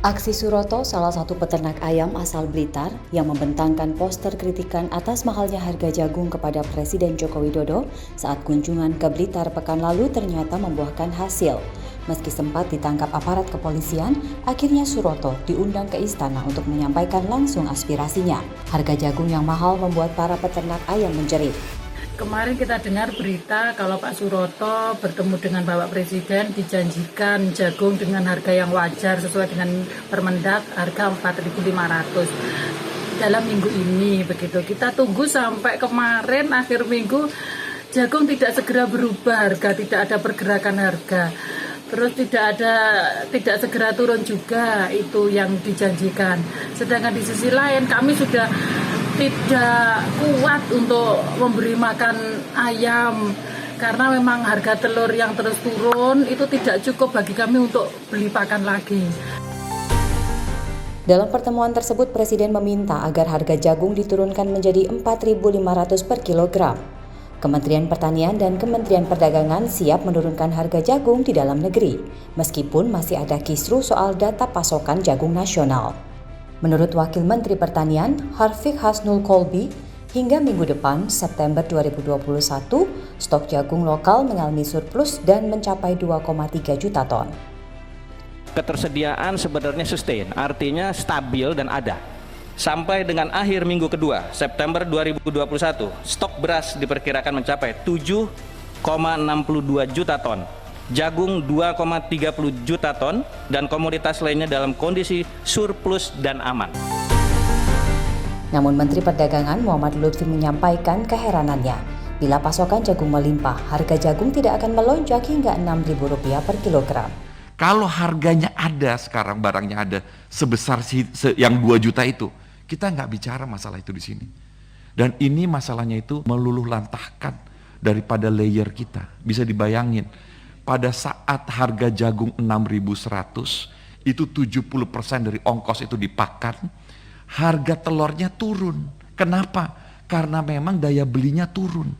Aksi Suroto, salah satu peternak ayam asal Blitar yang membentangkan poster kritikan atas mahalnya harga jagung kepada Presiden Joko Widodo saat kunjungan ke Blitar pekan lalu ternyata membuahkan hasil. Meski sempat ditangkap aparat kepolisian, akhirnya Suroto diundang ke istana untuk menyampaikan langsung aspirasinya. Harga jagung yang mahal membuat para peternak ayam menjerit. Kemarin kita dengar berita kalau Pak Suroto bertemu dengan Bapak Presiden dijanjikan jagung dengan harga yang wajar sesuai dengan Permendak harga 4.500 dalam minggu ini begitu. Kita tunggu sampai kemarin akhir minggu jagung tidak segera berubah harga, tidak ada pergerakan harga. Terus tidak segera turun juga itu yang dijanjikan. Sedangkan di sisi lain kami sudah tidak kuat untuk memberi makan ayam karena memang harga telur yang terus turun itu tidak cukup bagi kami untuk beli pakan lagi. Dalam pertemuan tersebut Presiden meminta agar harga jagung diturunkan menjadi 4.500 per kilogram. Kementerian Pertanian dan Kementerian Perdagangan siap menurunkan harga jagung di dalam negeri, meskipun masih ada kisru soal data pasokan jagung nasional. Menurut Wakil Menteri Pertanian, Harfiq Hasnul Kolbi, hingga minggu depan, September 2021, stok jagung lokal mengalami surplus dan mencapai 2,3 juta ton. Ketersediaan sebenarnya sustain, artinya stabil dan ada. Sampai dengan akhir minggu kedua, September 2021, stok beras diperkirakan mencapai 7,62 juta ton. Jagung 2,30 juta ton, dan komoditas lainnya dalam kondisi surplus dan aman. Namun Menteri Perdagangan Muhammad Lutfi menyampaikan keheranannya. Bila pasokan jagung melimpah, harga jagung tidak akan melonjak hingga Rp6.000 per kilogram. Kalau harganya ada sekarang, barangnya ada sebesar yang 2 juta itu, kita nggak bicara masalah itu di sini. Dan ini masalahnya itu meluluh lantahkan daripada layer kita. Bisa dibayangin. Pada saat harga jagung 6.100, itu 70% dari ongkos itu dipakan, harga telurnya turun. Kenapa? Karena memang daya belinya turun.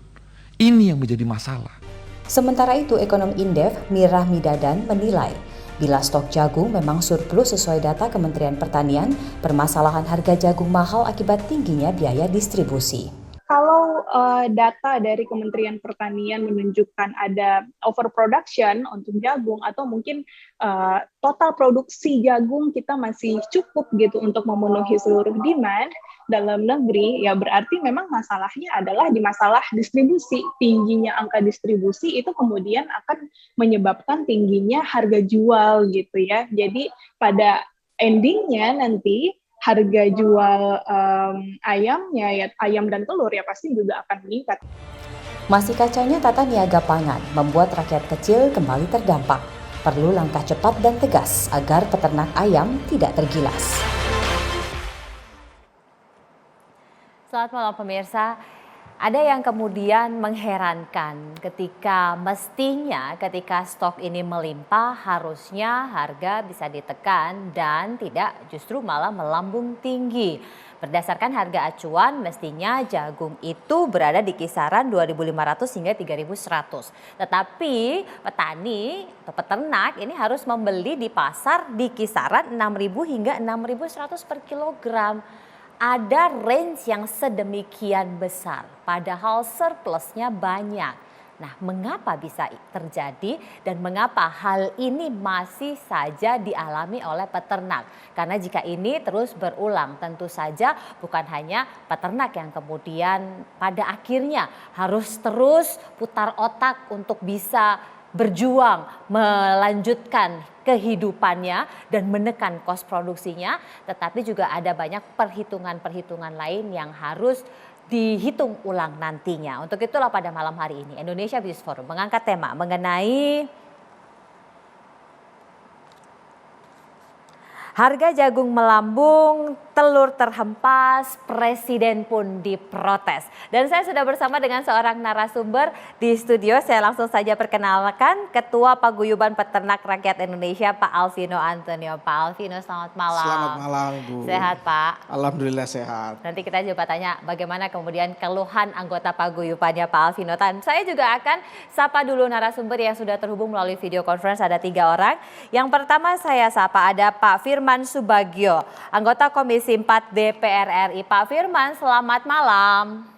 Ini yang menjadi masalah. Sementara itu, ekonom Indef, Mirah Midadan menilai, bila stok jagung memang surplus sesuai data Kementerian Pertanian, permasalahan harga jagung mahal akibat tingginya biaya distribusi. Kalau data dari Kementerian Pertanian menunjukkan ada overproduction untuk jagung atau mungkin total produksi jagung kita masih cukup gitu untuk memenuhi seluruh demand dalam negeri, ya berarti memang masalahnya adalah di masalah distribusi. Tingginya angka distribusi itu kemudian akan menyebabkan tingginya harga jual gitu ya. Jadi pada endingnya nanti harga jual ayamnya, ya ayam dan telur ya pasti juga akan meningkat. Masih kacanya tata niaga pangan membuat rakyat kecil kembali terdampak. Perlu langkah cepat dan tegas agar peternak ayam tidak tergilas. Selamat malam pemirsa. Ada yang kemudian mengherankan ketika stok ini melimpah harusnya harga bisa ditekan dan tidak justru malah melambung tinggi. Berdasarkan harga acuan mestinya jagung itu berada di kisaran 2.500 hingga 3.100. Tetapi petani atau peternak ini harus membeli di pasar di kisaran 6.000 hingga 6.100 per kilogram. Ada range yang sedemikian besar, padahal surplusnya banyak. Nah, mengapa bisa terjadi dan mengapa hal ini masih saja dialami oleh peternak? Karena jika ini terus berulang, tentu saja bukan hanya peternak yang kemudian pada akhirnya harus terus putar otak untuk bisa berjuang melanjutkan kehidupannya dan menekan kos produksinya, tetapi juga ada banyak perhitungan-perhitungan lain yang harus dihitung ulang nantinya. Untuk itulah pada malam hari ini Indonesia Business Forum mengangkat tema mengenai harga jagung melambung telur terhempas, presiden pun diprotes. Dan saya sudah bersama dengan seorang narasumber di studio. Saya langsung saja perkenalkan Ketua Paguyuban Peternak Rakyat Indonesia, Pak Alvino Antonio. Pak Alvino, selamat malam. Selamat malam, Bu. Sehat, Pak? Alhamdulillah sehat. Nanti kita coba tanya bagaimana kemudian keluhan anggota paguyubannya Pak Alvino. Dan saya juga akan sapa dulu narasumber yang sudah terhubung melalui video conference, ada 3 orang. Yang pertama saya sapa ada Pak Firman Subagio, anggota Komisi 4 DPR RI. Pak Firman, selamat malam.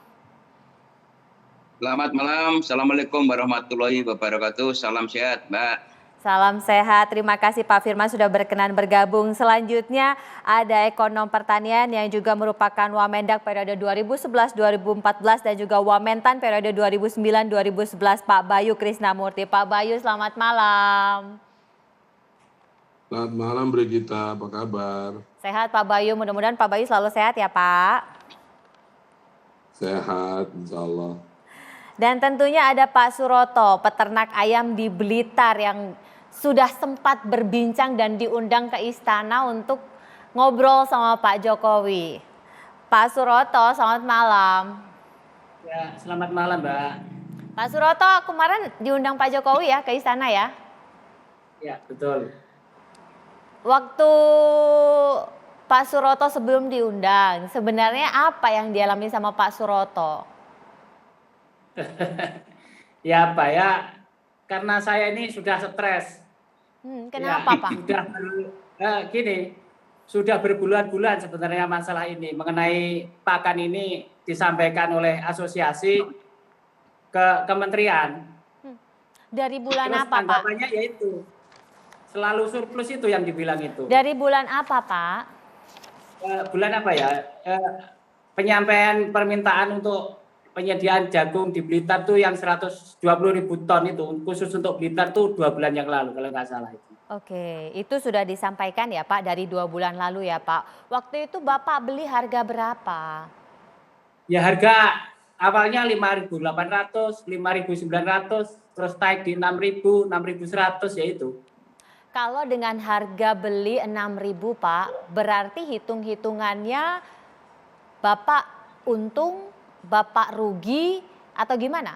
Selamat malam, Assalamualaikum warahmatullahi wabarakatuh. Salam sehat, Mbak. Salam sehat, terima kasih Pak Firman sudah berkenan bergabung. Selanjutnya ada ekonom pertanian yang juga merupakan Wamendak periode 2011-2014 dan juga Wamentan periode 2009-2011, Pak Bayu Krisnamurti. Pak Bayu, selamat malam. Selamat malam Brigita, apa kabar? Sehat Pak Bayu, mudah-mudahan Pak Bayu selalu sehat ya Pak. Sehat, insya Allah. Dan tentunya ada Pak Suroto, peternak ayam di Blitar yang sudah sempat berbincang dan diundang ke istana untuk ngobrol sama Pak Jokowi. Pak Suroto, selamat malam. Ya, selamat malam Mbak. Pak Suroto kemarin diundang Pak Jokowi ya ke istana ya? Ya, betul. Waktu Pak Suroto sebelum diundang, sebenarnya apa yang dialami sama Pak Suroto? Ya apa ya, karena saya ini sudah stres. Kenapa ya, Pak? Sudah berbulan-bulan sebenarnya masalah ini. Mengenai pakan ini disampaikan oleh asosiasi ke kementerian. Dari bulan Terus apa Pak? tanggapannya yaitu selalu surplus itu yang dibilang itu. Dari bulan apa Pak? Bulan apa ya? Penyampaian permintaan untuk penyediaan jagung di Blitar tuh yang 120.000 ton itu khusus untuk Blitar tuh 2 bulan yang lalu kalau nggak salah itu. Oke, itu sudah disampaikan ya Pak dari 2 bulan lalu ya Pak. Waktu itu Bapak beli harga berapa? Ya harga awalnya 5.800, 5.900, terus naik di 6.000, 6.100 ya itu. Kalau dengan harga beli 6.000 Pak, berarti hitung-hitungannya Bapak untung, Bapak rugi atau gimana?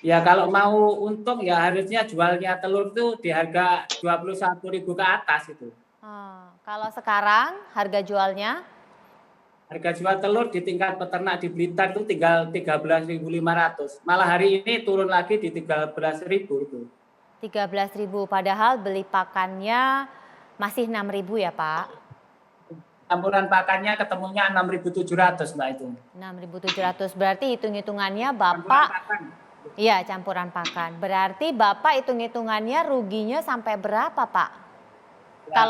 Ya kalau mau untung ya harusnya jualnya telur itu di harga 21.000 ke atas itu. Kalau sekarang harga jualnya? Harga jual telur di tingkat peternak di Blitar itu tinggal 13.500. Malah hari ini turun lagi di 13.000 itu. 13.000, padahal beli pakannya masih 6.000 ya Pak? Campuran pakannya ketemunya 6.700 Mbak itu. 6.700, berarti hitung-hitungannya Bapak, iya campuran pakan. Berarti Bapak hitung-hitungannya ruginya sampai berapa Pak? Ya,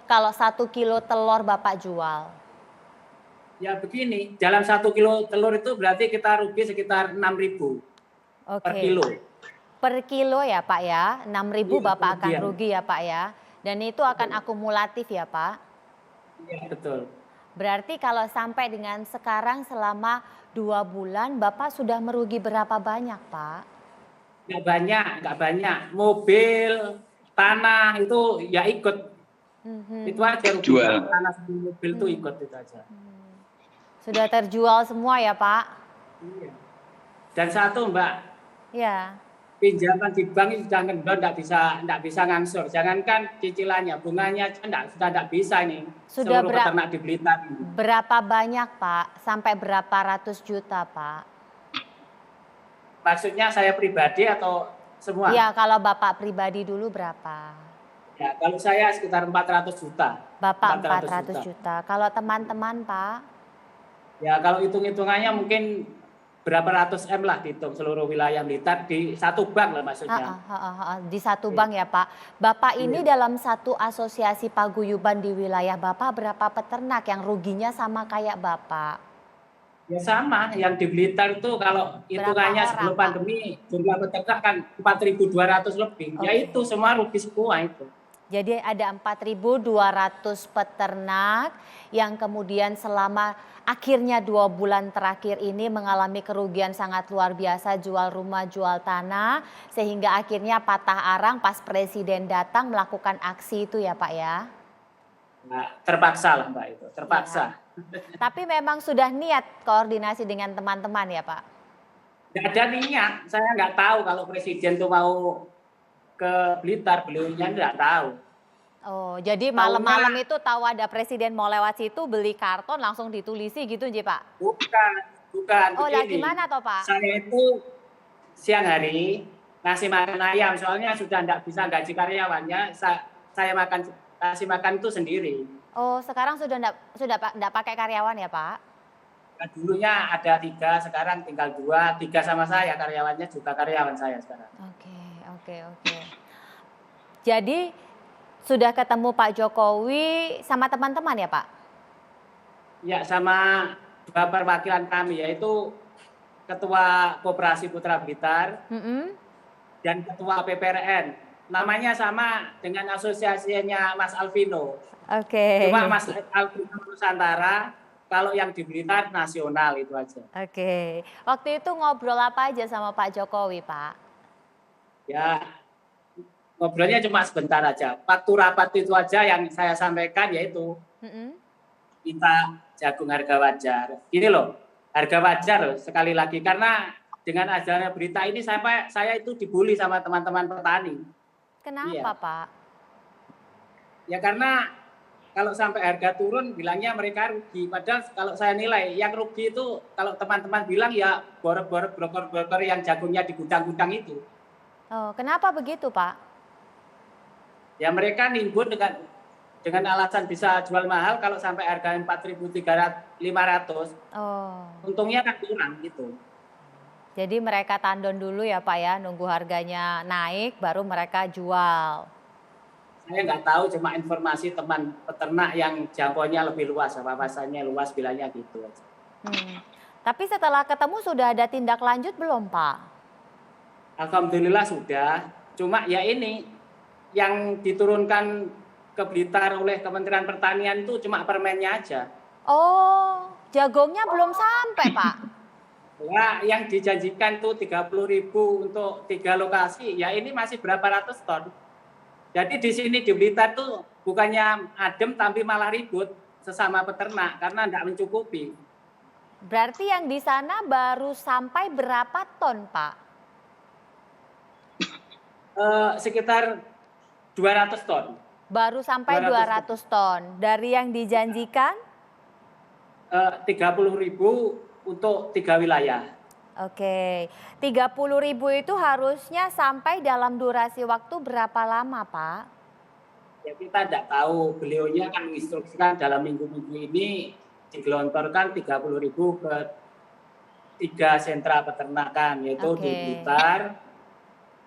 kalau 1 kilo telur Bapak jual? Ya begini, dalam 1 kilo telur itu berarti kita rugi sekitar 6.000 per kilo. Per kilo ya Pak ya, 6.000 Bapak akan kemudian rugi ya Pak ya. Dan itu akan akumulatif ya Pak? Iya betul. Berarti kalau sampai dengan sekarang selama 2 bulan Bapak sudah merugi berapa banyak Pak? Nggak banyak. Mobil, tanah itu ya ikut. Itu aja rugi. Tanah sama mobil itu ikut itu aja. Sudah terjual semua ya Pak? Iya. Dan satu Mbak. Ya. Pinjaman di bank itu sudah ngendon, nggak bisa ngangsur. Jangankan cicilannya, bunganya sudah nggak bisa ini. Sudah seluruh peternak di Blitar. Berapa banyak Pak? Sampai berapa ratus juta Pak? Maksudnya saya pribadi atau semua? Ya kalau Bapak pribadi dulu berapa? Ya kalau saya sekitar 400 juta. Bapak 400 juta. Kalau teman-teman Pak? Ya kalau hitung-hitungannya mungkin berapa ratus M lah dihitung seluruh wilayah Blitar di satu bank lah maksudnya. Di satu bank ya Pak. Bapak ini dalam satu asosiasi paguyuban di wilayah Bapak berapa peternak yang ruginya sama kayak Bapak? Ya sama, yang di Blitar itu kalau hitungannya sebelum pandemi jumlah peternak kan 4.200 lebih. Ya itu semua rugi semua itu. Jadi ada 4.200 peternak yang kemudian selama akhirnya 2 bulan terakhir ini mengalami kerugian sangat luar biasa, jual rumah, jual tanah, sehingga akhirnya patah arang pas Presiden datang melakukan aksi itu ya Pak ya? Nah, terpaksa lah Mbak itu, terpaksa. Tapi memang sudah niat koordinasi dengan teman-teman ya Pak? Nggak ada niat, saya nggak tahu kalau Presiden tuh mau ke Blitar, beliaunya nggak tahu. Oh, jadi malam-malam itu tahu ada Presiden mau lewat situ, beli karton langsung ditulisi gitu Ji Pak? Bukan. Oh, lah Begini. gimana toh Pak? Saya itu siang hari ngasih makan ayam, soalnya sudah nggak bisa gaji karyawannya, saya kasih makan itu sendiri. Oh, sekarang sudah enggak pakai karyawan ya Pak? Nah, dulunya ada 3, sekarang tinggal 2, 3 sama saya, karyawannya juga karyawan saya sekarang. Oke. Jadi sudah ketemu Pak Jokowi sama teman-teman ya Pak? Ya, sama 2 perwakilan kami, yaitu Ketua Koperasi Putra Blitar dan Ketua PPRN. Namanya sama dengan asosiasinya Mas Alvino. Oke. Cuma Mas Alvino Nusantara, kalau yang di Blitar nasional itu aja. Oke. Waktu itu ngobrol apa aja sama Pak Jokowi, Pak? Ya, ngobrolnya cuma sebentar aja. Waktu rapat itu aja yang saya sampaikan yaitu kita jagung harga wajar. Gini loh, harga wajar loh, sekali lagi. Karena dengan adanya berita ini saya itu dibully sama teman-teman petani. Kenapa, Pak? Ya karena kalau sampai harga turun bilangnya mereka rugi. Padahal kalau saya nilai yang rugi itu kalau teman-teman bilang ya broker yang jagungnya di gudang-gudang itu. Oh, kenapa begitu, Pak? Ya mereka nimbun dengan alasan bisa jual mahal kalau sampai harga 4.500. Oh. Untungnya kan kurang gitu. Jadi mereka tandon dulu ya Pak ya, nunggu harganya naik baru mereka jual. Saya nggak tahu, cuma informasi teman peternak yang jangkauannya lebih luas, wawasannya luas bilangnya gitu aja. Tapi setelah ketemu sudah ada tindak lanjut belum Pak? Alhamdulillah sudah, cuma ya ini yang diturunkan ke Blitar oleh Kementerian Pertanian itu cuma permennya aja. Oh, jagungnya belum sampai Pak? Ya, yang dijanjikan tuh 30.000 untuk 3 lokasi, ya ini masih berapa ratus ton. Jadi di sini di Blitar tuh bukannya adem tapi malah ribut sesama peternak karena tidak mencukupi. Berarti yang di sana baru sampai berapa ton, Pak? Sekitar 200 ton. Baru sampai 200 ton. Dari yang dijanjikan? 30.000 untuk 3 wilayah. Oke, 30.000 itu harusnya sampai dalam durasi waktu berapa lama, Pak? Ya kita tidak tahu, beliaunya kan menginstruksikan dalam minggu-minggu ini digelontorkan 30.000 ke 3 sentra peternakan, yaitu di Blitar,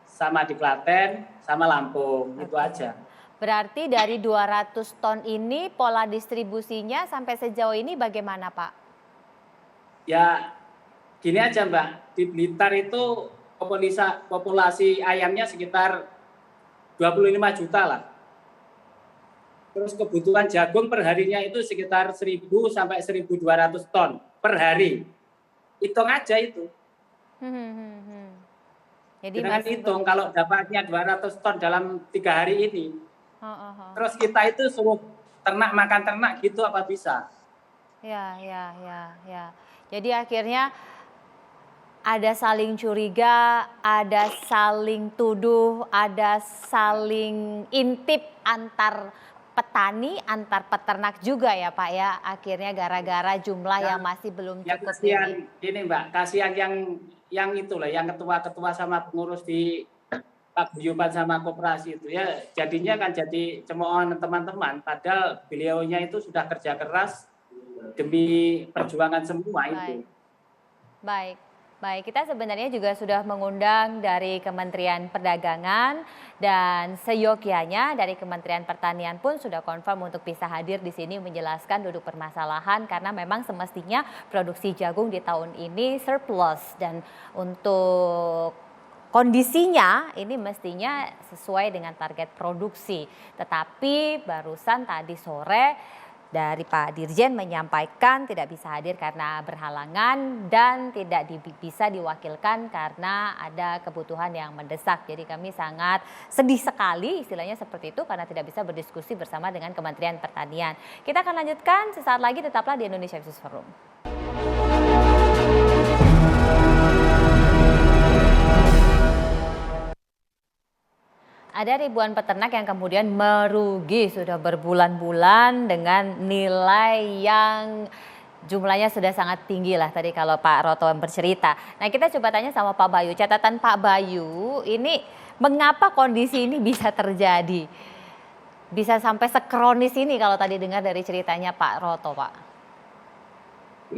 sama di Klaten, sama Lampung, itu aja. Berarti dari 200 ton ini pola distribusinya sampai sejauh ini bagaimana, Pak? Ya gini aja Mbak, di Blitar itu populasi ayamnya sekitar 25 juta lah. Terus kebutuhan jagung per harinya itu sekitar 1.000 sampai 1.200 ton per hari. Hitung aja itu. Jadi dengan hitung kalau dapatnya 200 ton dalam 3 hari ini. Terus kita itu suruh ternak makan ternak gitu apa bisa? Ya. Jadi akhirnya ada saling curiga, ada saling tuduh, ada saling intip antar petani, antar peternak juga ya Pak ya. Akhirnya gara-gara jumlah yang masih belum cukup ini. Ini Mbak, kasihan yang itulah, yang ketua-ketua sama pengurus di paguyuban sama koperasi itu ya. Jadinya kan jadi cemoohan teman-teman. Padahal beliaunya itu sudah kerja keras demi perjuangan semua itu. Baik, kita sebenarnya juga sudah mengundang dari Kementerian Perdagangan dan seyogyanya dari Kementerian Pertanian pun sudah confirm untuk bisa hadir di sini menjelaskan duduk permasalahan karena memang semestinya produksi jagung di tahun ini surplus dan untuk kondisinya ini mestinya sesuai dengan target produksi. Tetapi barusan tadi sore dari Pak Dirjen menyampaikan tidak bisa hadir karena berhalangan dan tidak bisa diwakilkan karena ada kebutuhan yang mendesak. Jadi kami sangat sedih sekali istilahnya seperti itu karena tidak bisa berdiskusi bersama dengan Kementerian Pertanian. Kita akan lanjutkan sesaat lagi, tetaplah di Indonesia Business Forum. Ada ribuan peternak yang kemudian merugi sudah berbulan-bulan dengan nilai yang jumlahnya sudah sangat tinggi lah tadi kalau Pak Roto bercerita. Nah, kita coba tanya sama Pak Bayu. Catatan Pak Bayu, ini mengapa kondisi ini bisa terjadi? Bisa sampai sekronis ini kalau tadi dengar dari ceritanya Pak Roto, Pak.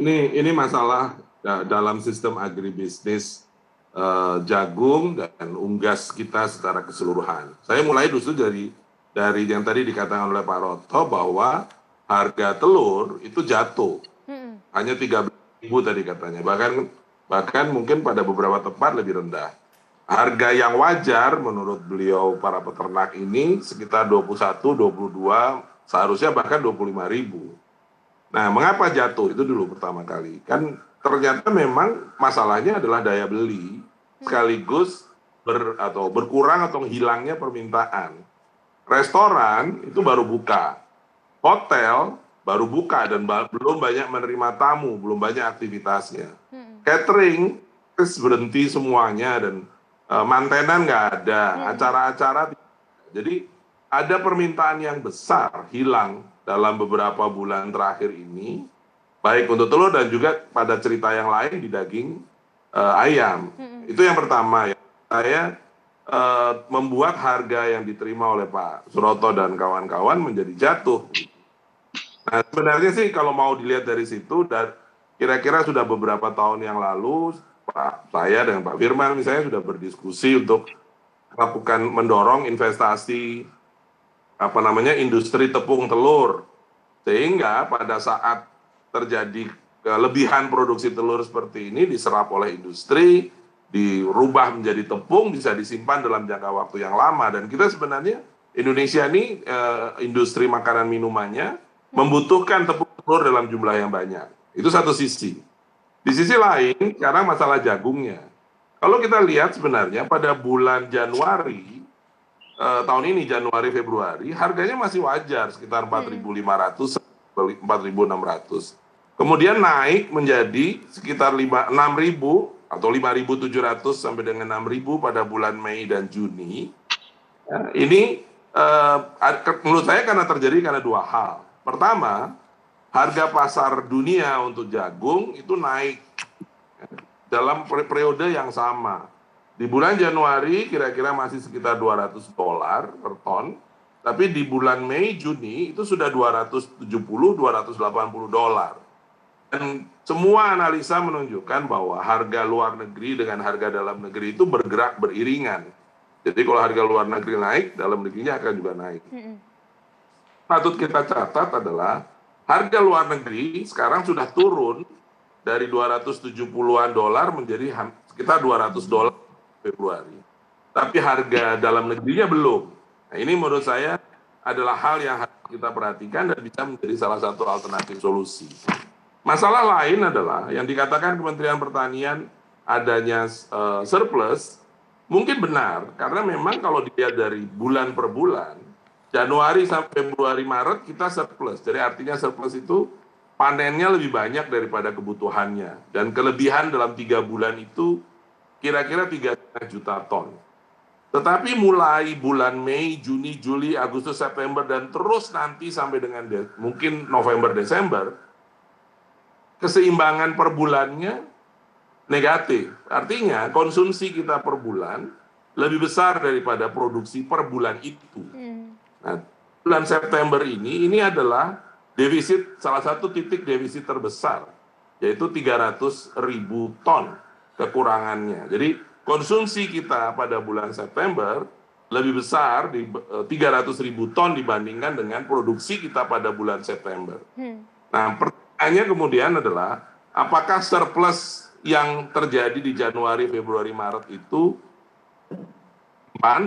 Ini masalah dalam sistem agribisnis jagung dan unggas kita secara keseluruhan. Saya mulai justru dari yang tadi dikatakan oleh Pak Roto bahwa harga telur itu jatuh. Hanya 13.000 tadi katanya. Bahkan mungkin pada beberapa tempat lebih rendah. Harga yang wajar menurut beliau para peternak ini sekitar 21, 22, seharusnya bahkan 25.000. Nah, mengapa jatuh? Itu dulu pertama kali. Kan ternyata memang masalahnya adalah daya beli sekaligus berkurang atau hilangnya permintaan. Restoran itu baru buka, hotel baru buka dan belum banyak menerima tamu, belum banyak aktivitasnya. Catering berhenti semuanya dan mantenan nggak ada, acara-acara. Jadi ada permintaan yang besar hilang dalam beberapa bulan terakhir ini, baik untuk telur dan juga pada cerita yang lain di daging ayam. Itu yang pertama ya. Saya membuat harga yang diterima oleh Pak Suroto dan kawan-kawan menjadi jatuh. Nah, sebenarnya sih kalau mau dilihat dari situ, dan kira-kira sudah beberapa tahun yang lalu, saya dengan Pak Firman misalnya sudah berdiskusi untuk mendorong investasi industri tepung telur, sehingga pada saat terjadi kelebihan produksi telur seperti ini diserap oleh industri, dirubah menjadi tepung, bisa disimpan dalam jangka waktu yang lama. Dan kita sebenarnya Indonesia ini industri makanan minumannya membutuhkan tepung telur dalam jumlah yang banyak. Itu satu sisi. Di sisi lain, sekarang masalah jagungnya. Kalau kita lihat sebenarnya pada bulan Januari tahun ini, Januari Februari, harganya masih wajar sekitar 4.500 4.600. Kemudian naik menjadi sekitar 6.000 atau 5.700 sampai dengan 6.000 pada bulan Mei dan Juni. Ini menurut saya karena dua hal. Pertama, harga pasar dunia untuk jagung itu naik dalam periode yang sama. Di bulan Januari kira-kira masih sekitar $200 per ton, tapi di bulan Mei, Juni itu sudah $270, $280. Dan semua analisa menunjukkan bahwa harga luar negeri dengan harga dalam negeri itu bergerak beriringan. Jadi kalau harga luar negeri naik, dalam negerinya akan juga naik. Patut kita catat adalah harga luar negeri sekarang sudah turun dari $270-an menjadi sekitar $200 Februari. Tapi harga dalam negerinya belum. Nah, ini menurut saya adalah hal yang harus kita perhatikan dan bisa menjadi salah satu alternatif solusi. Masalah lain adalah yang dikatakan Kementerian Pertanian adanya surplus, mungkin benar, karena memang kalau dilihat dari bulan per bulan, Januari sampai Februari, Maret kita surplus. Jadi artinya surplus itu panennya lebih banyak daripada kebutuhannya. Dan kelebihan dalam 3 bulan itu kira-kira 3,5 juta ton. Tetapi mulai bulan Mei, Juni, Juli, Agustus, September, dan terus nanti sampai dengan mungkin November, Desember, keseimbangan per bulannya negatif. Artinya konsumsi kita per bulan lebih besar daripada produksi per bulan itu. Nah, bulan September ini adalah defisit, salah satu titik defisit terbesar, yaitu 300.000 ton kekurangannya. Jadi konsumsi kita pada bulan September lebih besar di 300.000 ton dibandingkan dengan produksi kita pada bulan September. Nah, pertanyaannya kemudian adalah apakah surplus yang terjadi di Januari, Februari, Maret itu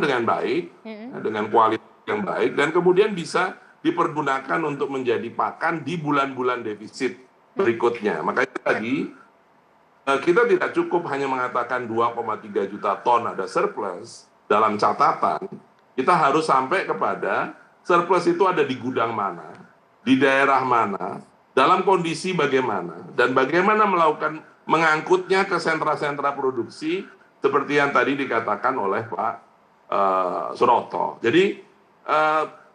dengan baik, dengan kualitas yang baik, dan kemudian bisa dipergunakan untuk menjadi pakan di bulan-bulan defisit berikutnya. Makanya tadi kita tidak cukup hanya mengatakan 2,3 juta ton ada surplus dalam catatan, kita harus sampai kepada surplus itu ada di gudang mana, di daerah mana, dalam kondisi bagaimana, dan bagaimana melakukan mengangkutnya ke sentra-sentra produksi seperti yang tadi dikatakan oleh Pak Suroto. Jadi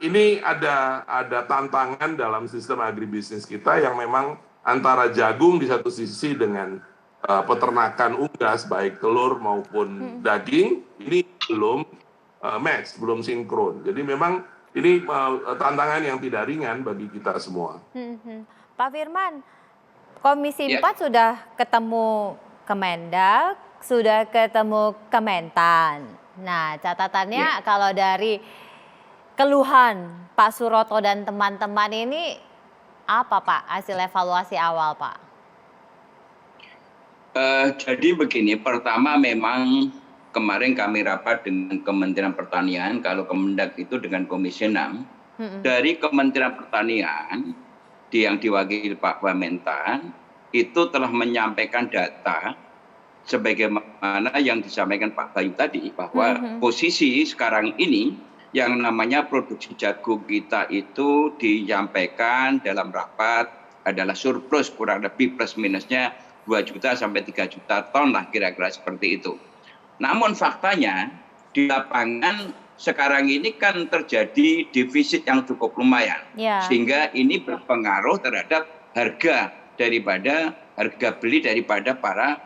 ini ada tantangan dalam sistem agribisnis kita yang memang antara jagung di satu sisi dengan peternakan unggas baik telur maupun daging ini belum match, belum sinkron. Jadi memang ini tantangan yang tidak ringan bagi kita semua. Pak Firman, Komisi 4 sudah ketemu Kemendak, sudah ketemu Kementan. Nah, catatannya kalau dari keluhan Pak Suroto dan teman-teman ini apa Pak hasil evaluasi awal Pak? Jadi begini, pertama memang kemarin kami rapat dengan Kementerian Pertanian, kalau Kemendak itu dengan Komisi 6. Dari Kementerian Pertanian yang diwakili Pak Wamentan itu telah menyampaikan data sebagaimana yang disampaikan Pak Bayu tadi, bahwa posisi sekarang ini yang namanya produksi jagung kita itu disampaikan dalam rapat adalah surplus, kurang lebih plus minusnya 2 juta sampai 3 juta ton lah, kira-kira seperti itu. Namun faktanya di lapangan sekarang ini kan terjadi defisit yang cukup lumayan, sehingga ini berpengaruh terhadap harga beli daripada para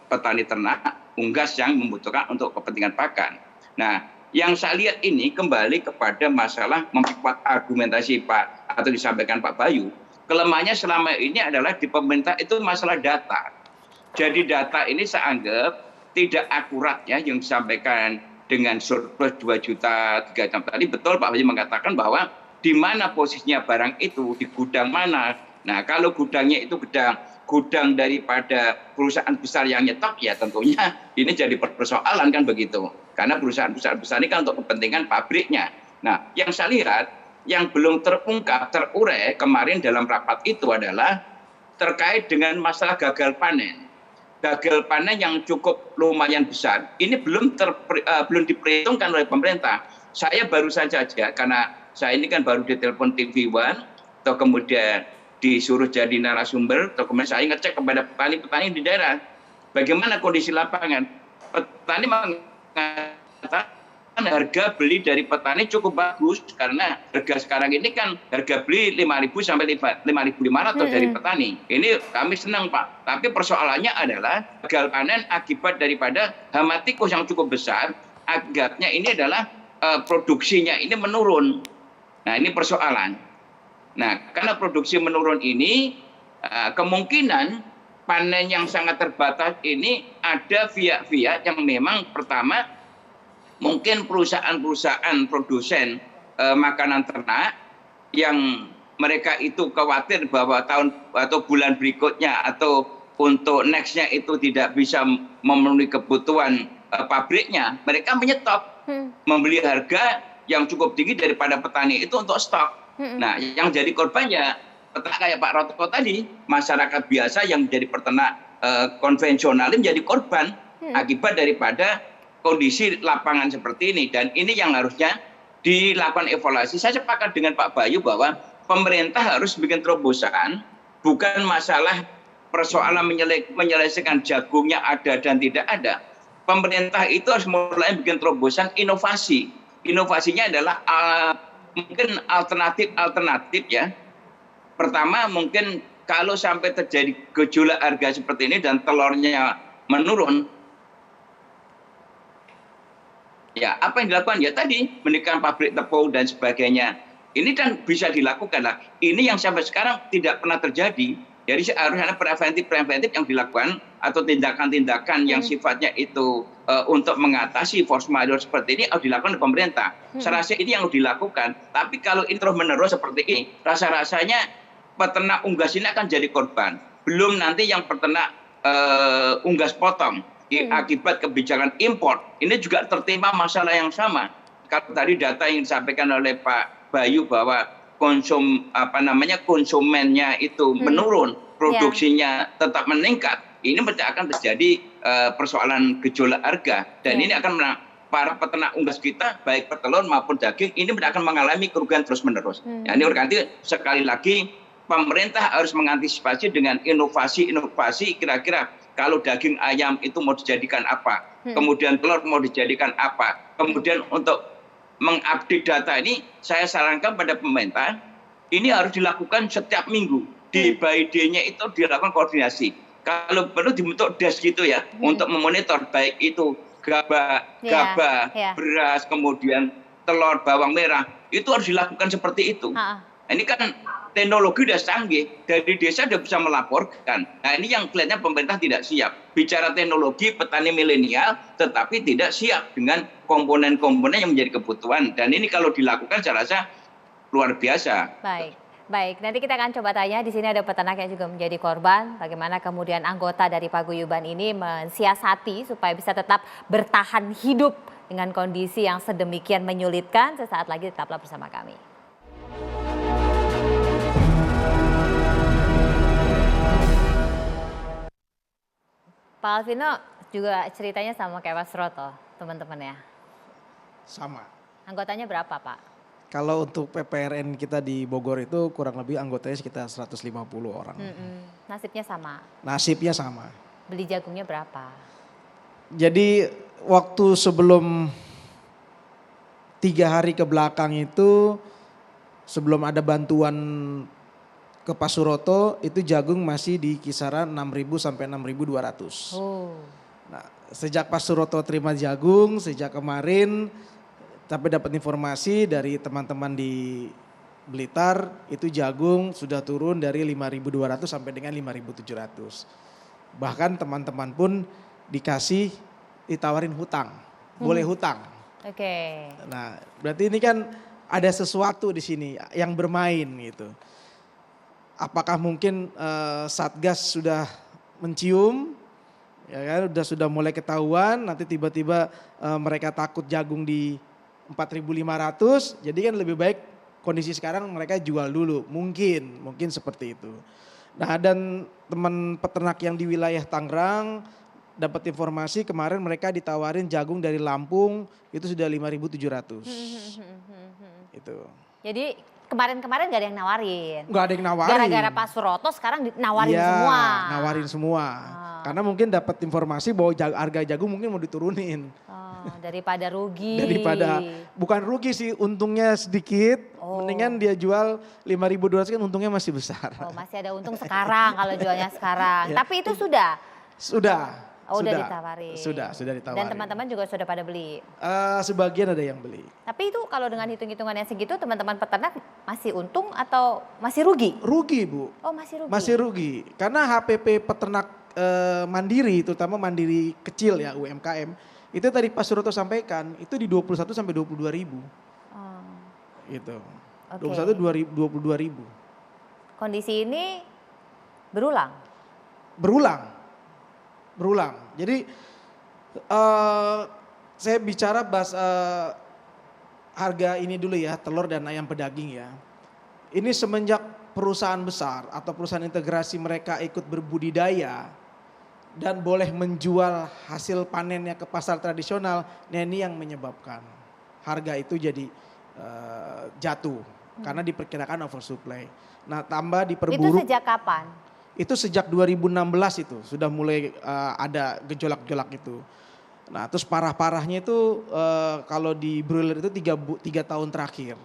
petani ternak unggas yang membutuhkan untuk kepentingan pakan. Nah, yang saya lihat ini kembali kepada masalah memperkuat argumentasi Pak atau disampaikan Pak Bayu. Kelemahannya selama ini adalah di pemerintah itu masalah data. Jadi data ini saya anggap tidak akurat ya, yang disampaikan dengan surplus 2 juta 3 juta tadi. Betul Pak Bayu mengatakan bahwa di mana posisinya barang itu, di gudang mana. Nah, kalau gudangnya itu gudang daripada perusahaan besar yang nyetok, ya tentunya ini jadi persoalan kan begitu. Karena perusahaan-perusahaan besar ini kan untuk kepentingan pabriknya. Nah, yang saya lihat yang belum terungkap, terurai kemarin dalam rapat itu adalah terkait dengan masalah gagal panen. Gagal panen yang cukup lumayan besar, ini belum diperhitungkan oleh pemerintah. Saya baru saja, karena saya ini kan baru ditelepon TV One, atau kemudian disuruh jadi narasumber, atau kemudian saya ngecek kepada petani-petani di daerah, bagaimana kondisi lapangan. Petani mengatakan harga beli dari petani cukup bagus, karena harga sekarang ini kan harga beli 5.000 sampai 5.500 dari petani. Ini kami senang Pak, tapi persoalannya adalah gagal panen akibat daripada hama tikus yang cukup besar. Akibatnya ini adalah produksinya ini menurun. Nah, ini persoalan. Nah, karena produksi menurun ini, kemungkinan panen yang sangat terbatas ini ada via-via yang memang pertama mungkin perusahaan-perusahaan produsen makanan ternak yang mereka itu khawatir bahwa tahun atau bulan berikutnya atau untuk nextnya itu tidak bisa memenuhi kebutuhan pabriknya, mereka menyetop, membeli harga yang cukup tinggi daripada petani itu untuk stok. Nah, yang jadi korbannya peternak kayak Pak Roto tadi, masyarakat biasa yang menjadi peternak konvensional ini menjadi korban akibat daripada kondisi lapangan seperti ini. Dan ini yang harusnya dilakukan evaluasi. Saya sepakat dengan Pak Bayu bahwa pemerintah harus bikin terobosan, bukan masalah persoalan menyelesaikan jagungnya ada dan tidak ada. Pemerintah itu harus mulai bikin terobosan inovasi. Inovasinya adalah mungkin alternatif ya. Pertama mungkin kalau sampai terjadi gejolak harga seperti ini dan telurnya menurun, ya apa yang dilakukan? Ya tadi mendirikan pabrik tepung dan sebagainya. Ini kan bisa dilakukan lah. Ini yang sampai sekarang tidak pernah terjadi. Jadi harus ada preventif yang dilakukan atau tindakan-tindakan yang sifatnya itu untuk mengatasi force majeure seperti ini harus dilakukan oleh pemerintah. Saya rasa ini yang harus dilakukan. Tapi kalau ini terus menerus seperti ini, rasa-rasanya peternak unggas ini akan jadi korban. Belum nanti yang peternak unggas potong akibat kebijakan impor. Ini juga tertimpa masalah yang sama. Kalau tadi data yang disampaikan oleh Pak Bayu bahwa konsumennya itu menurun, produksinya tetap meningkat, ini akan terjadi persoalan gejolak harga, dan ini akan para peternak unggas kita baik petelur maupun daging ini akan mengalami kerugian terus-menerus. Ya, ini berarti sekali lagi pemerintah harus mengantisipasi dengan inovasi-inovasi, kira-kira kalau daging ayam itu mau dijadikan apa, kemudian telur mau dijadikan apa, kemudian untuk mengupdate data ini saya sarankan pada pemerintah ini harus dilakukan setiap minggu, di by day-nya itu dilakukan koordinasi. Kalau perlu dibentuk desk gitu ya untuk memonitor baik itu gabah, beras, kemudian telur, bawang merah, itu harus dilakukan seperti itu. Ini kan teknologi sudah canggih, dari desa sudah bisa melaporkan. Nah ini yang kelihatannya pemerintah tidak siap. Bicara teknologi, petani milenial, tetapi tidak siap dengan komponen-komponen yang menjadi kebutuhan. Dan ini kalau dilakukan saya rasa luar biasa. Baik, nanti kita akan coba tanya, di sini ada peternak yang juga menjadi korban, bagaimana kemudian anggota dari paguyuban ini mensiasati supaya bisa tetap bertahan hidup dengan kondisi yang sedemikian menyulitkan. Sesaat lagi tetaplah bersama kami. Pak Alvino juga ceritanya sama kayak Pak Suroto, teman-teman ya? Sama. Anggotanya berapa, Pak? Kalau untuk PPRN kita di Bogor itu kurang lebih anggotanya sekitar 150 orang. Nasibnya sama? Nasibnya sama. Beli jagungnya berapa? Jadi waktu sebelum 3 hari ke belakang itu, sebelum ada bantuan ke Pak Suroto, itu jagung masih di kisaran 6.000 sampai 6.200. Nah, sejak Pak Suroto terima jagung, sejak kemarin, tapi dapat informasi dari teman-teman di Blitar, itu jagung sudah turun dari 5.200 sampai dengan 5.700. Bahkan teman-teman pun ditawarin hutang, boleh hutang. Oke. Nah, berarti ini kan ada sesuatu di sini yang bermain gitu. Apakah mungkin Satgas sudah mencium, ya kan, sudah mulai ketahuan, nanti tiba-tiba mereka takut jagung di 4.500, jadi kan lebih baik kondisi sekarang mereka jual dulu, mungkin seperti itu. Nah, dan teman peternak yang di wilayah Tangerang dapat informasi kemarin mereka ditawarin jagung dari Lampung itu sudah 5.700. Itu. Jadi kemarin gak ada yang nawarin? Gak ada yang nawarin. Gara-gara Pak Suroto sekarang nawarin semua? Nawarin semua. Karena mungkin dapat informasi bahwa harga jagung mungkin mau diturunin. Daripada rugi. Bukan rugi sih, untungnya sedikit. Mendingan dia jual 5.200 kan untungnya masih besar. Masih ada untung sekarang kalau jualnya sekarang. Ya. Tapi itu sudah? Sudah. Udah ditawarin. Sudah ditawarin. Dan teman-teman juga sudah pada beli? Sebagian ada yang beli. Tapi itu kalau dengan hitung-hitungan yang segitu teman-teman peternak masih untung atau masih rugi? Rugi, Bu. Oh, masih rugi? Masih rugi. Karena HPP peternak mandiri, terutama mandiri kecil ya, UMKM, itu tadi Pak Suroto sampaikan, itu di 21 sampai 22 ribu. Gitu. Okay. 22 ribu. Kondisi ini berulang? Berulang. Jadi saya bicara harga ini dulu ya, telur dan ayam pedaging ya. Ini semenjak perusahaan besar atau perusahaan integrasi mereka ikut berbudidaya dan boleh menjual hasil panennya ke pasar tradisional, nah ini yang menyebabkan harga itu jadi jatuh karena diperkirakan oversupply. Nah, tambah diperburuk. Itu sejak kapan? Itu sejak 2016 itu sudah mulai ada gejolak-gejolak itu. Nah, terus parah-parahnya itu kalau di broiler itu 3 tahun terakhir.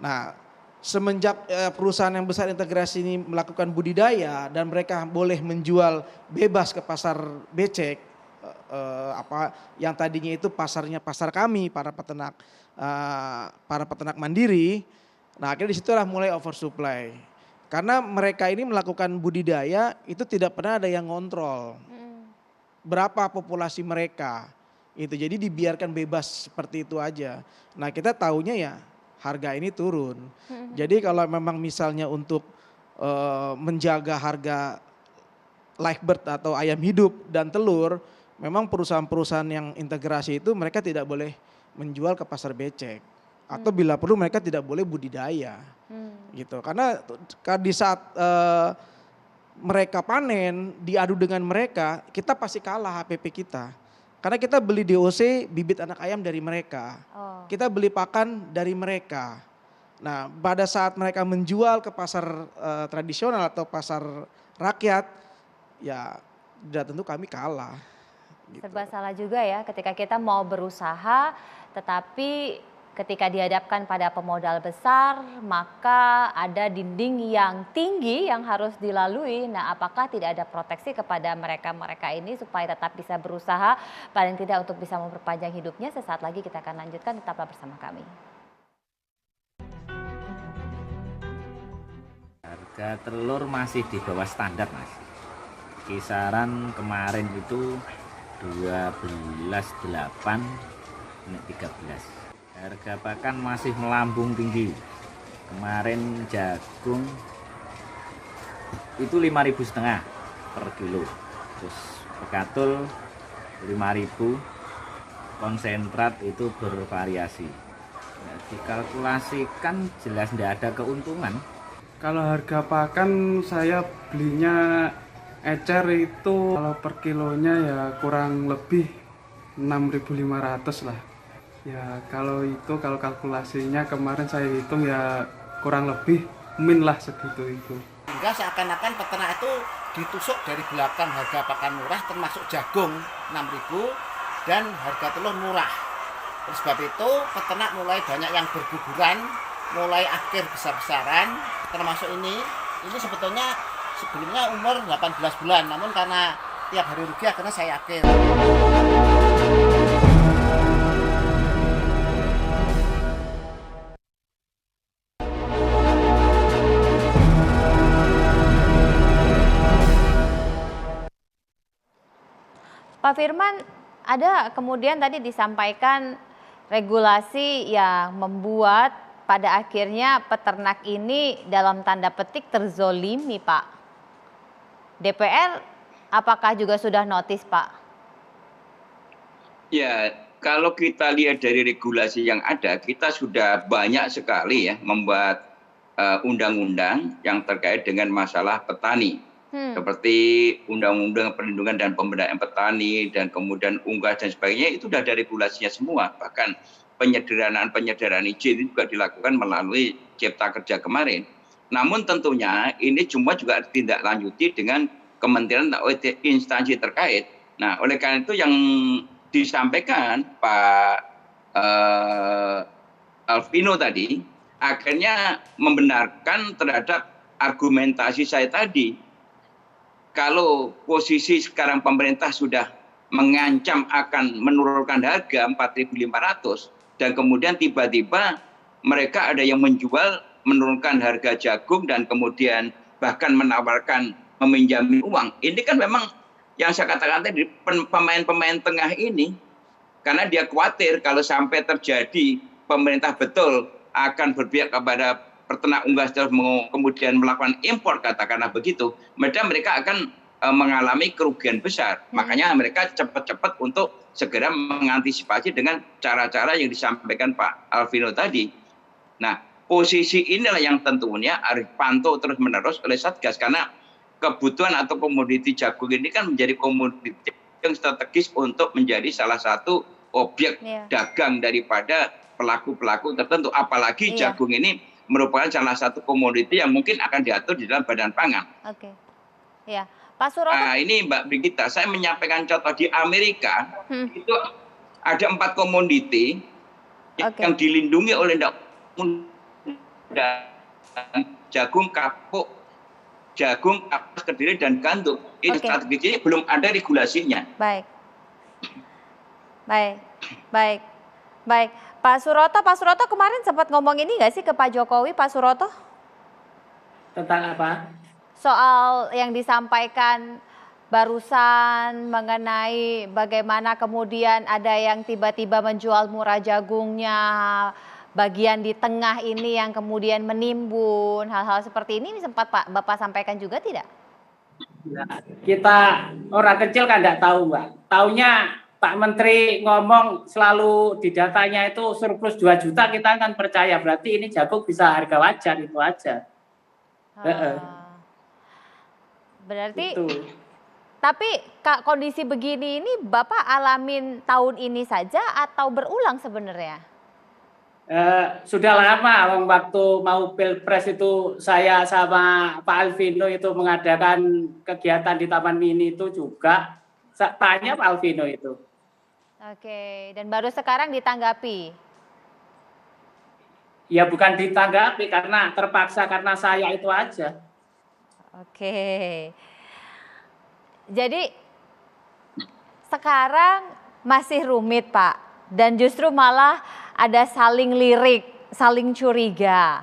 Nah, semenjak perusahaan yang besar integrasi ini melakukan budidaya dan mereka boleh menjual bebas ke pasar becek, yang tadinya itu pasarnya pasar kami para peternak mandiri. Nah, akhirnya disitulah mulai oversupply. Karena mereka ini melakukan budidaya itu tidak pernah ada yang ngontrol berapa populasi mereka. Itu jadi dibiarkan bebas seperti itu aja. Nah, kita tahunya ya harga ini turun. Jadi kalau memang misalnya untuk menjaga harga live bird atau ayam hidup dan telur, memang perusahaan-perusahaan yang integrasi itu mereka tidak boleh menjual ke pasar becek atau bila perlu mereka tidak boleh budidaya, gitu. Karena di saat mereka panen, diadu dengan mereka, kita pasti kalah HPP kita. Karena kita beli DOC bibit anak ayam dari mereka, kita beli pakan dari mereka. Nah, pada saat mereka menjual ke pasar tradisional atau pasar rakyat, ya sudah tentu kami kalah. Gitu. Serba salah juga ya ketika kita mau berusaha, tetapi ketika dihadapkan pada pemodal besar, maka ada dinding yang tinggi yang harus dilalui. Nah, apakah tidak ada proteksi kepada mereka-mereka ini supaya tetap bisa berusaha, paling tidak untuk bisa memperpanjang hidupnya? Sesaat lagi kita akan lanjutkan, tetaplah bersama kami. Harga telur masih di bawah standar, Mas. Kisaran kemarin itu 12.8, naik 13. Harga pakan masih melambung tinggi. Kemarin jagung itu 5.500 per kilo. Terus pekatul 5.000, konsentrat itu bervariasi. Ya, dikalkulasikan jelas tidak ada keuntungan. Kalau harga pakan saya belinya ecer itu kalau per kilonya ya kurang lebih 6.500 lah. Ya kalau kalkulasinya kemarin saya hitung ya kurang lebih min lah segitu itu. Sehingga seakan-akan peternak itu ditusuk dari belakang harga pakan murah termasuk jagung 6.000 dan harga telur murah. Oleh sebab itu peternak mulai banyak yang berguguran, mulai akhir besar-besaran termasuk ini sebetulnya sebelumnya umur 18 bulan namun karena tiap hari rugi akhirnya saya akhir. Pak Firman, ada kemudian tadi disampaikan regulasi yang membuat pada akhirnya peternak ini dalam tanda petik terzolimi, Pak. DPR apakah juga sudah notice, Pak? Ya, kalau kita lihat dari regulasi yang ada, kita sudah banyak sekali ya membuat undang-undang yang terkait dengan masalah petani. Seperti Undang-Undang Perlindungan dan Pemberdayaan Petani dan kemudian unggas dan sebagainya itu sudah ada regulasinya semua. Bahkan penyederhanaan izin itu juga dilakukan melalui Cipta Kerja kemarin. Namun tentunya ini cuma juga ditindaklanjuti dengan kementerian atau instansi terkait. Nah, oleh karena itu yang disampaikan Pak Alvino tadi akhirnya membenarkan terhadap argumentasi saya tadi. Kalau posisi sekarang pemerintah sudah mengancam akan menurunkan harga 4.500 dan kemudian tiba-tiba mereka ada yang menurunkan harga jagung dan kemudian bahkan menawarkan meminjami uang. Ini kan memang yang saya katakan tadi pemain-pemain tengah ini karena dia khawatir kalau sampai terjadi pemerintah betul akan berpihak kepada peternak unggas terus kemudian melakukan impor katakanlah begitu, mereka akan mengalami kerugian besar. Makanya mereka cepat-cepat untuk segera mengantisipasi dengan cara-cara yang disampaikan Pak Alvino tadi. Nah, posisi inilah yang tentunya harus dipantau terus-menerus oleh Satgas karena kebutuhan atau komoditi jagung ini kan menjadi komoditi yang strategis untuk menjadi salah satu objek dagang daripada pelaku-pelaku tertentu. Apalagi jagung ini merupakan salah satu komoditi yang mungkin akan diatur di dalam Badan Pangan. Oke, ya, Pak Suroto. Nah, ini Mbak Brigita, saya menyampaikan contoh di Amerika itu ada 4 komoditi yang dilindungi oleh undang-undang jagung, kapuk, jagung, kapas, kedelai dan gandum. Ini strategis ini belum ada regulasinya. Baik. Pak Suroto kemarin sempat ngomong ini nggak sih ke Pak Jokowi, Pak Suroto? Tentang apa? Soal yang disampaikan barusan mengenai bagaimana kemudian ada yang tiba-tiba menjual murah jagungnya, bagian di tengah ini yang kemudian menimbun, hal-hal seperti ini sempat Bapak sampaikan juga tidak? Nah, kita orang kecil kan nggak tahu, Mbak. Taunya Pak Menteri ngomong selalu di datanya itu surplus 2 juta, kita akan percaya berarti ini jagung bisa harga wajar, itu aja. Berarti Itu. tapi Kak, kondisi begini ini Bapak alamin tahun ini saja atau berulang sebenarnya? Sudah lama, waktu mau Pilpres itu saya sama Pak Alvino itu mengadakan kegiatan di Taman Mini itu juga. Tanya Pak Alvino itu. Oke, dan baru sekarang ditanggapi? Ya bukan ditanggapi karena terpaksa karena saya itu aja. Oke. Jadi sekarang masih rumit Pak, dan justru malah ada saling lirik, saling curiga.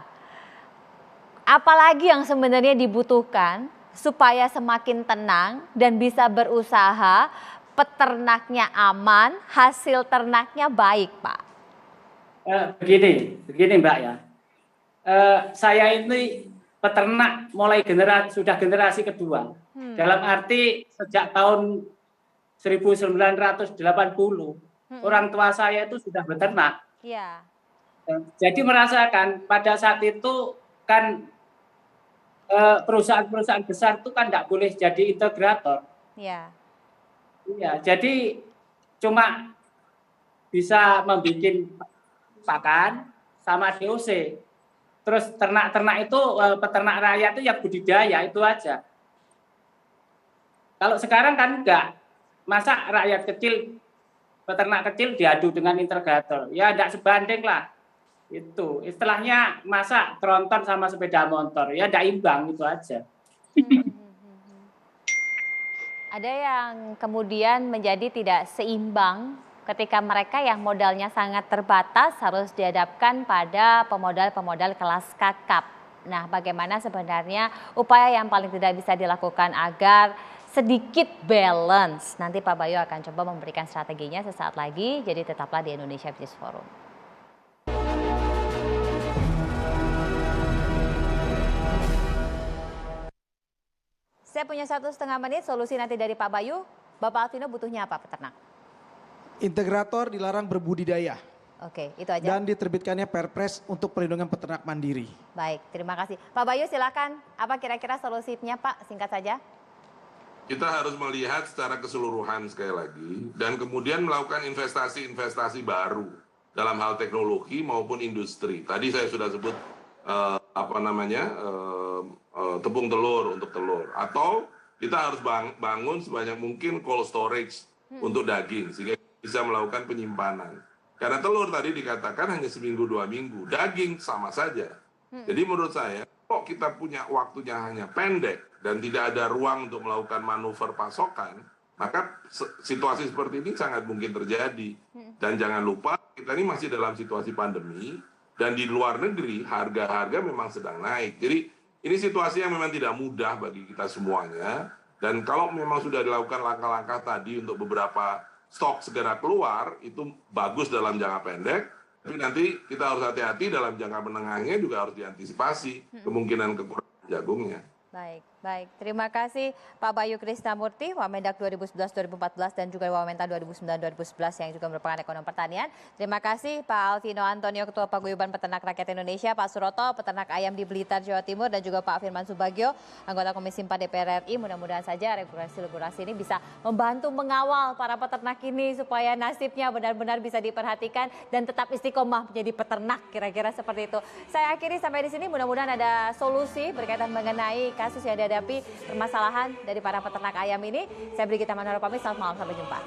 Apalagi yang sebenarnya dibutuhkan supaya semakin tenang dan bisa berusaha, peternaknya aman, hasil ternaknya baik, Pak? Begini Mbak ya. Saya ini peternak mulai sudah generasi kedua. Dalam arti sejak tahun 1980 orang tua saya itu sudah beternak. Iya. Jadi merasakan pada saat itu kan perusahaan-perusahaan besar itu kan tidak boleh jadi integrator. Iya. Iya, jadi cuma bisa membuat pakan sama DOC. Terus ternak-ternak itu, peternak rakyat itu ya budidaya, itu aja. Kalau sekarang kan enggak. Masa rakyat kecil, peternak kecil diadu dengan integrator? Ya enggak sebanding lah. Itu istilahnya masa tronton sama sepeda motor, ya enggak imbang, itu aja. Ada yang kemudian menjadi tidak seimbang ketika mereka yang modalnya sangat terbatas harus dihadapkan pada pemodal-pemodal kelas kakap. Nah, bagaimana sebenarnya upaya yang paling tidak bisa dilakukan agar sedikit balance? Nanti Pak Bayu akan coba memberikan strateginya sesaat lagi, jadi tetaplah di Indonesia Business Forum. Saya punya 1,5 menit solusi nanti dari Pak Bayu. Bapak Alvino butuhnya apa peternak? Integrator dilarang berbudidaya. Oke, itu aja. Dan diterbitkannya Perpres untuk perlindungan peternak mandiri. Baik, terima kasih. Pak Bayu silakan, apa kira-kira solusinya Pak? Singkat saja. Kita harus melihat secara keseluruhan sekali lagi dan kemudian melakukan investasi-investasi baru dalam hal teknologi maupun industri. Tadi saya sudah sebut tepung telur untuk telur, atau kita harus bangun sebanyak mungkin cold storage untuk daging sehingga bisa melakukan penyimpanan. Karena telur tadi dikatakan hanya seminggu 2 minggu, daging sama saja. Jadi menurut saya, kok kita punya waktunya hanya pendek dan tidak ada ruang untuk melakukan manuver pasokan, maka situasi seperti ini sangat mungkin terjadi. Dan jangan lupa kita ini masih dalam situasi pandemi dan di luar negeri harga-harga memang sedang naik. Jadi ini situasi yang memang tidak mudah bagi kita semuanya. Dan kalau memang sudah dilakukan langkah-langkah tadi untuk beberapa stok segera keluar, itu bagus dalam jangka pendek. Tapi nanti kita harus hati-hati dalam jangka menengahnya juga harus diantisipasi kemungkinan kekurangan jagungnya. Baik. Terima kasih Pak Bayu Krisnamurti, Wamendak 2011-2014 dan juga Wamenta 2009-2011 yang juga merupakan ekonom pertanian. Terima kasih Pak Alvino Antonio, Ketua Paguyuban Peternak Rakyat Indonesia, Pak Suroto, peternak ayam di Blitar, Jawa Timur, dan juga Pak Firman Subagio, anggota Komisi 4 DPR RI. Mudah-mudahan saja regulasi-regulasi ini bisa membantu mengawal para peternak ini supaya nasibnya benar-benar bisa diperhatikan dan tetap istiqomah menjadi peternak, kira-kira seperti itu. Saya akhiri sampai di sini, mudah-mudahan ada solusi berkaitan mengenai kasus yang dihadapi permasalahan dari para peternak ayam ini. Saya Brigita Manoro pamit, selamat malam, sampai jumpa.